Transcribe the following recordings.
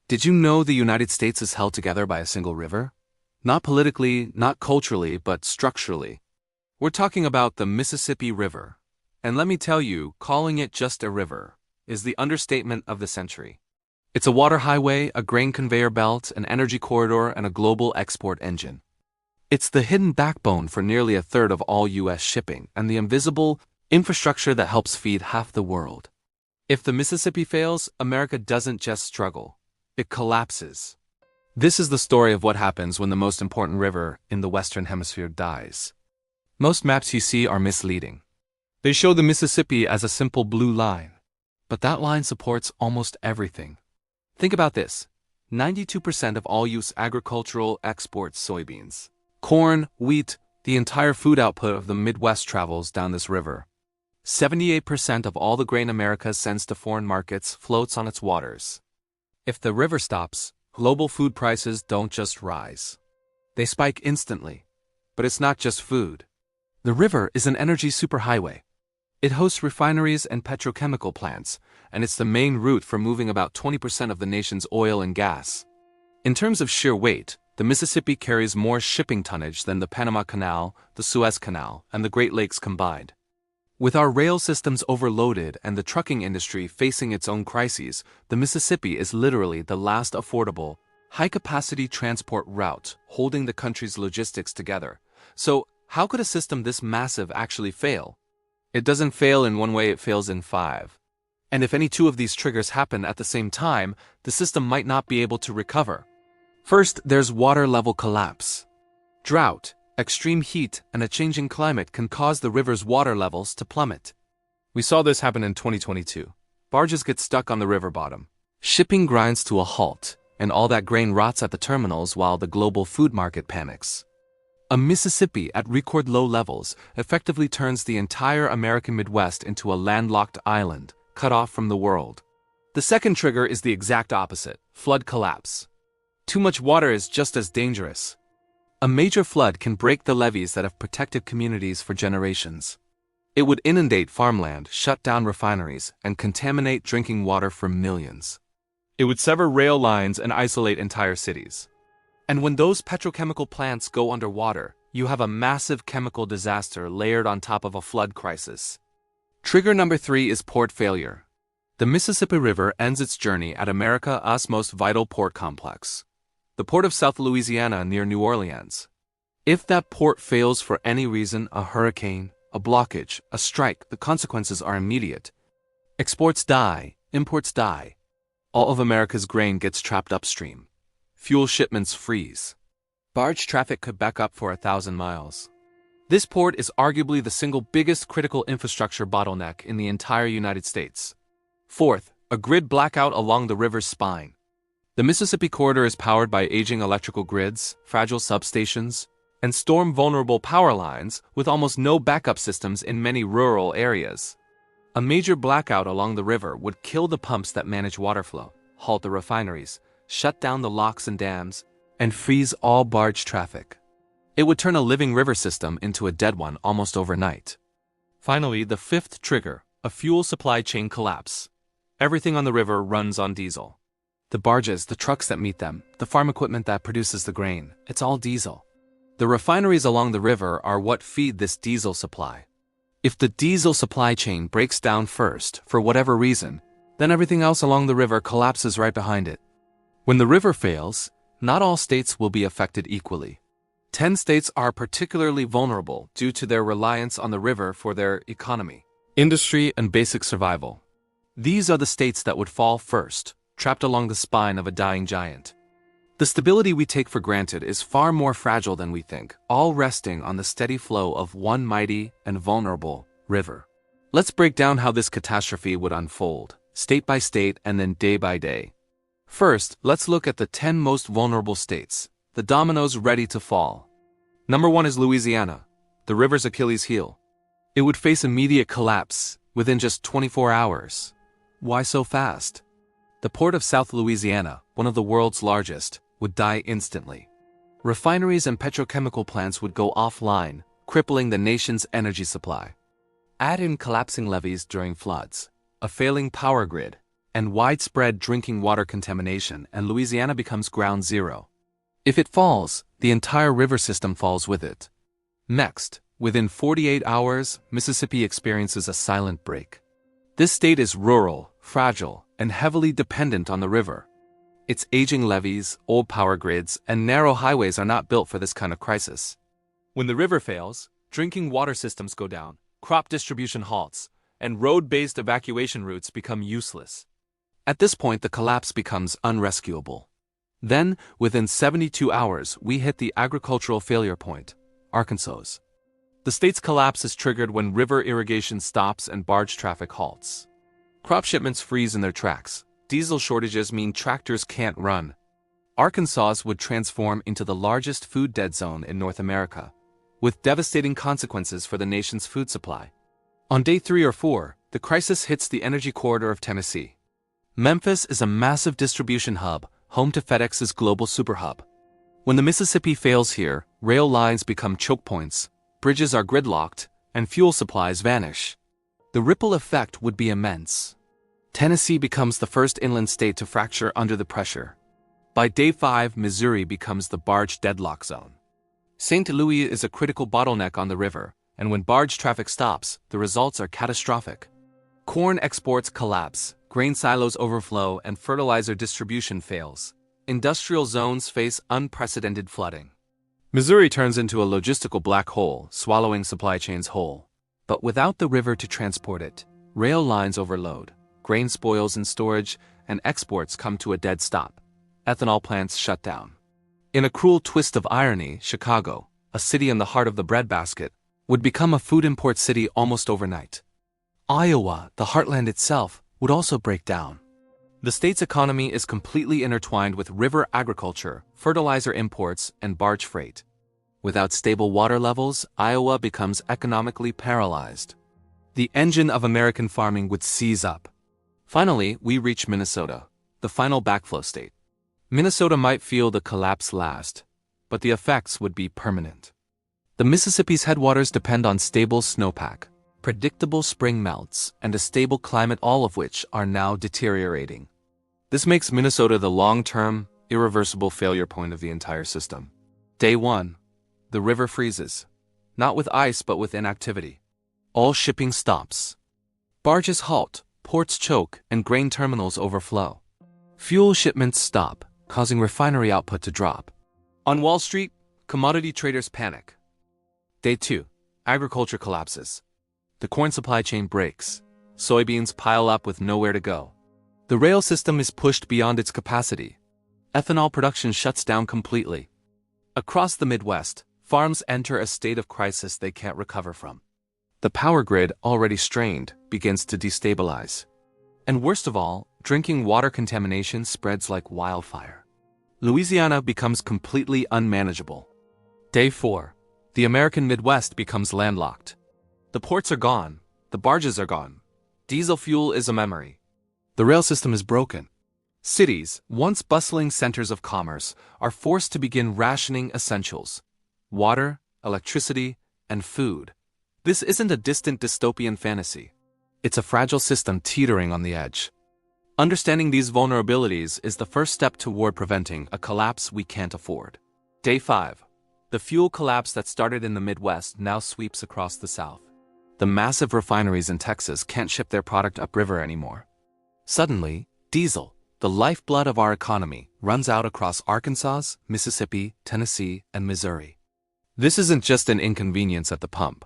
Did you know the United States is held together by a single river? Not politically, not culturally, but structurally. We're talking about the Mississippi River. And let me tell you, calling it just a river is the understatement of the century. It's a water highway, a grain conveyor belt, an energy corridor, and a global export engine. It's the hidden backbone for nearly a third of all U.S. shipping and the invisible infrastructure that helps feed half the world. If the Mississippi fails, America doesn't just struggle. It collapses. This is the story of what happens when the most important river in the Western Hemisphere dies. Most maps you see are misleading. They show the Mississippi as a simple blue line. But that line supports almost everything. Think about this. 92% of all U.S. agricultural exports soybeans. Corn, wheat, the entire food output of the Midwest travels down this river. 78% of all the grain America sends to foreign markets floats on its waters. If the river stops, global food prices don't just rise. They spike instantly. But it's not just food. The river is an energy superhighway. It hosts refineries and petrochemical plants, and it's the main route for moving about 20% of the nation's oil and gas. In terms of sheer weight, the Mississippi carries more shipping tonnage than the Panama Canal, the Suez Canal, and the Great Lakes combined. With our rail systems overloaded and the trucking industry facing its own crises, the Mississippi is literally the last affordable, high-capacity transport route holding the country's logistics together. So, how could a system this massive actually fail? It doesn't fail in one way, it fails in five. And if any two of these triggers happen at the same time, the system might not be able to recover. First, there's water level collapse. Drought, extreme heat, and a changing climate can cause the river's water levels to plummet. We saw this happen in 2022. Barges get stuck on the river bottom. Shipping grinds to a halt, and all that grain rots at the terminals while the global food market panics. A Mississippi at record low levels effectively turns the entire American Midwest into a landlocked island, cut off from the world. The second trigger is the exact opposite: flood collapse. Too much water is just as dangerous. A major flood can break the levees that have protected communities for generations. It would inundate farmland, shut down refineries, and contaminate drinking water for millions. It would sever rail lines and isolate entire cities. And when those petrochemical plants go underwater, you have a massive chemical disaster layered on top of a flood crisis. Trigger number 3 is port failure. The Mississippi River ends its journey at America's most vital port complex, the port of South Louisiana near New Orleans. If that port fails for any reason, a hurricane, a blockage, a strike, the consequences are immediate. Exports die, imports die. All of America's grain gets trapped upstream. Fuel shipments freeze. Barge traffic could back up for 1,000 miles. This port is arguably the single biggest critical infrastructure bottleneck in the entire United States. Fourth, a grid blackout along the river's spine. The Mississippi corridor is powered by aging electrical grids, fragile substations, and storm-vulnerable power lines with almost no backup systems in many rural areas. A major blackout along the river would kill the pumps that manage water flow, halt the refineries, shut down the locks and dams, and freeze all barge traffic. It would turn a living river system into a dead one almost overnight. Finally, the fifth trigger, a fuel supply chain collapse. Everything on the river runs on diesel. The barges, the trucks that meet them, the farm equipment that produces the grain, it's all diesel. The refineries along the river are what feed this diesel supply. If the diesel supply chain breaks down first, for whatever reason, then everything else along the river collapses right behind it. When the river fails, not all states will be affected equally. 10 states are particularly vulnerable due to their reliance on the river for their economy, industry, and basic survival. These are the states that would fall first, trapped along the spine of a dying giant. The stability we take for granted is far more fragile than we think, all resting on the steady flow of one mighty and vulnerable river. Let's break down how this catastrophe would unfold, state by state and then day by day. First, let's look at the 10 most vulnerable states, the dominoes ready to fall. Number 1 is Louisiana, the river's Achilles heel. It would face immediate collapse within just 24 hours. Why so fast? The port of South Louisiana, one of the world's largest, would die instantly. Refineries and petrochemical plants would go offline, crippling the nation's energy supply. Add in collapsing levees during floods, a failing power grid, and widespread drinking water contamination, and Louisiana becomes ground zero. If it falls, the entire river system falls with it. Next, within 48 hours, Mississippi experiences a silent break. This state is rural, fragile, and heavily dependent on the river. Its aging levees, old power grids, and narrow highways are not built for this kind of crisis. When the river fails, drinking water systems go down, crop distribution halts, and road-based evacuation routes become useless. At this point, the collapse becomes unrescuable. Then, within 72 hours, we hit the agricultural failure point, Arkansas. The state's collapse is triggered when river irrigation stops and barge traffic halts. Crop shipments freeze in their tracks. Diesel shortages mean tractors can't run. Arkansas would transform into the largest food dead zone in North America, with devastating consequences for the nation's food supply. On day 3 or 4, the crisis hits the energy corridor of Tennessee. Memphis is a massive distribution hub, home to FedEx's global superhub. When the Mississippi fails here, rail lines become choke points, bridges are gridlocked, and fuel supplies vanish. The ripple effect would be immense. Tennessee becomes the first inland state to fracture under the pressure. By day 5, Missouri becomes the barge deadlock zone. St. Louis is a critical bottleneck on the river, and when barge traffic stops, the results are catastrophic. Corn exports collapse, grain silos overflow, and fertilizer distribution fails. Industrial zones face unprecedented flooding. Missouri turns into a logistical black hole, swallowing supply chains whole. But without the river to transport it, rail lines overload, grain spoils in storage, and exports come to a dead stop. Ethanol plants shut down. In a cruel twist of irony, Chicago, a city in the heart of the breadbasket, would become a food import city almost overnight. Iowa, the heartland itself, would also break down. The state's economy is completely intertwined with river agriculture, fertilizer imports, and barge freight. Without stable water levels, Iowa becomes economically paralyzed. The engine of American farming would seize up. Finally, we reach Minnesota, the final backflow state. Minnesota might feel the collapse last, but the effects would be permanent. The Mississippi's headwaters depend on stable snowpack, predictable spring melts, and a stable climate, all of which are now deteriorating. This makes Minnesota the long-term, irreversible failure point of the entire system. Day 1. The river freezes. Not with ice, but with inactivity. All shipping stops. Barges halt, ports choke, and grain terminals overflow. Fuel shipments stop, causing refinery output to drop. On Wall Street, commodity traders panic. Day 2. Agriculture collapses. The corn supply chain breaks. Soybeans pile up with nowhere to go. The rail system is pushed beyond its capacity. Ethanol production shuts down completely. Across the Midwest, farms enter a state of crisis they can't recover from. The power grid, already strained, begins to destabilize. And worst of all, drinking water contamination spreads like wildfire. Louisiana becomes completely unmanageable. Day 4. The American Midwest becomes landlocked. The ports are gone. The barges are gone. Diesel fuel is a memory. The rail system is broken. Cities, once bustling centers of commerce, are forced to begin rationing essentials: water, electricity, and food. This isn't a distant dystopian fantasy. It's a fragile system teetering on the edge. Understanding these vulnerabilities is the first step toward preventing a collapse we can't afford. Day 5. The fuel collapse that started in the Midwest now sweeps across the South. The massive refineries in Texas can't ship their product upriver anymore. Suddenly, diesel, the lifeblood of our economy, runs out across Arkansas, Mississippi, Tennessee, and Missouri. This isn't just an inconvenience at the pump.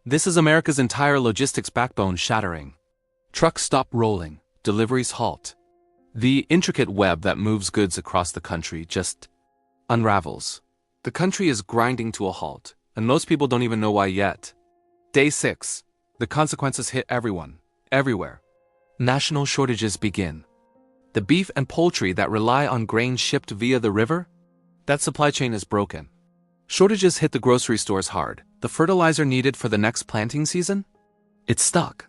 This is America's entire logistics backbone shattering. Trucks stop rolling, deliveries halt. The intricate web that moves goods across the country just unravels. The country is grinding to a halt, and most people don't even know why yet. Day 6. The consequences hit everyone, everywhere. National shortages begin. The beef and poultry that rely on grain shipped via the river? That supply chain is broken. Shortages hit the grocery stores hard. The fertilizer needed for the next planting season? It's stuck.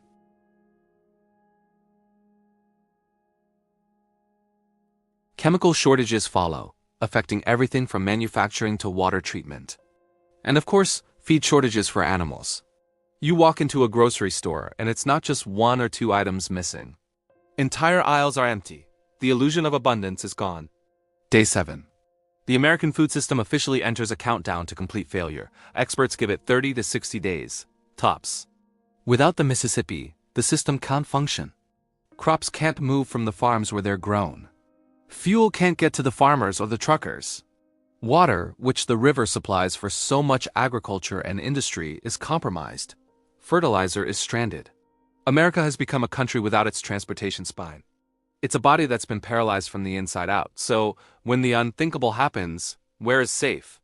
Chemical shortages follow, affecting everything from manufacturing to water treatment. And of course, feed shortages for animals. You walk into a grocery store and it's not just 1 or 2 items missing. Entire aisles are empty. The illusion of abundance is gone. Day 7. The American food system officially enters a countdown to complete failure. Experts give it 30 to 60 days. Tops. Without the Mississippi, the system can't function. Crops can't move from the farms where they're grown. Fuel can't get to the farmers or the truckers. Water, which the river supplies for so much agriculture and industry, is compromised. Fertilizer is stranded. America has become a country without its transportation spine. It's a body that's been paralyzed from the inside out, so when the unthinkable happens, where is safe?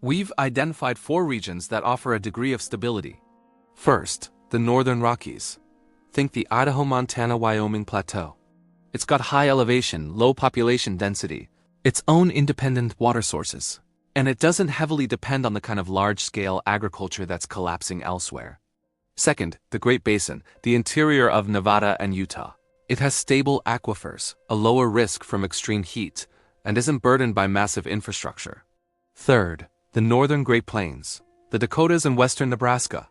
We've identified 4 regions that offer a degree of stability. First, the Northern Rockies. Think the Idaho-Montana-Wyoming plateau. It's got high elevation, low population density, its own independent water sources, and it doesn't heavily depend on the kind of large-scale agriculture that's collapsing elsewhere. Second, the Great Basin, the interior of Nevada and Utah. It has stable aquifers, a lower risk from extreme heat, and isn't burdened by massive infrastructure. Third, the Northern Great Plains, the Dakotas and western Nebraska.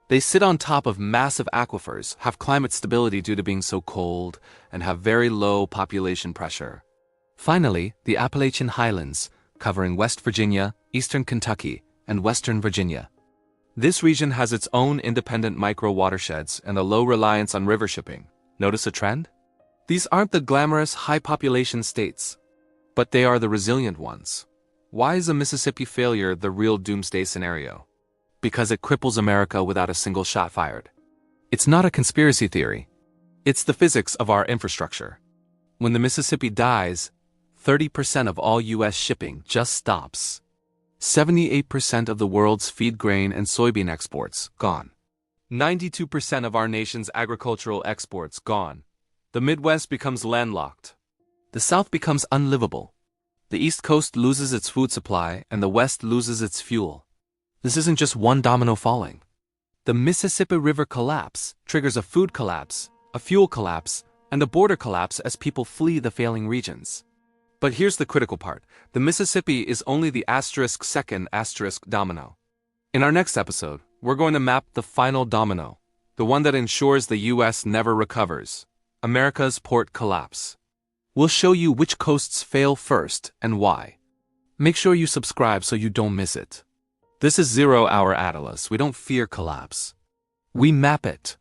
They sit on top of massive aquifers, have climate stability due to being so cold, and have very low population pressure. Finally, the Appalachian Highlands, covering West Virginia, eastern Kentucky, and western Virginia. This region has its own independent micro-watersheds and a low reliance on river shipping. Notice a trend? These aren't the glamorous, high-population states, but they are the resilient ones. Why is a Mississippi failure the real doomsday scenario? Because it cripples America without a single shot fired. It's not a conspiracy theory. It's the physics of our infrastructure. When the Mississippi dies, 30% of all U.S. shipping just stops. 78% of the world's feed grain and soybean exports, gone. 92% of our nation's agricultural exports, gone. The Midwest becomes landlocked. The South becomes unlivable. The East Coast loses its food supply and the West loses its fuel. This isn't just one domino falling. The Mississippi River collapse triggers a food collapse, a fuel collapse, and a border collapse as people flee the failing regions. But here's the critical part. The Mississippi is only the second domino. In our next episode, we're going to map the final domino, the one that ensures the U.S. never recovers, America's port collapse. We'll show you which coasts fail first and why. Make sure you subscribe so you don't miss it. This is 0 Hour Atlas. We don't fear collapse. We map it.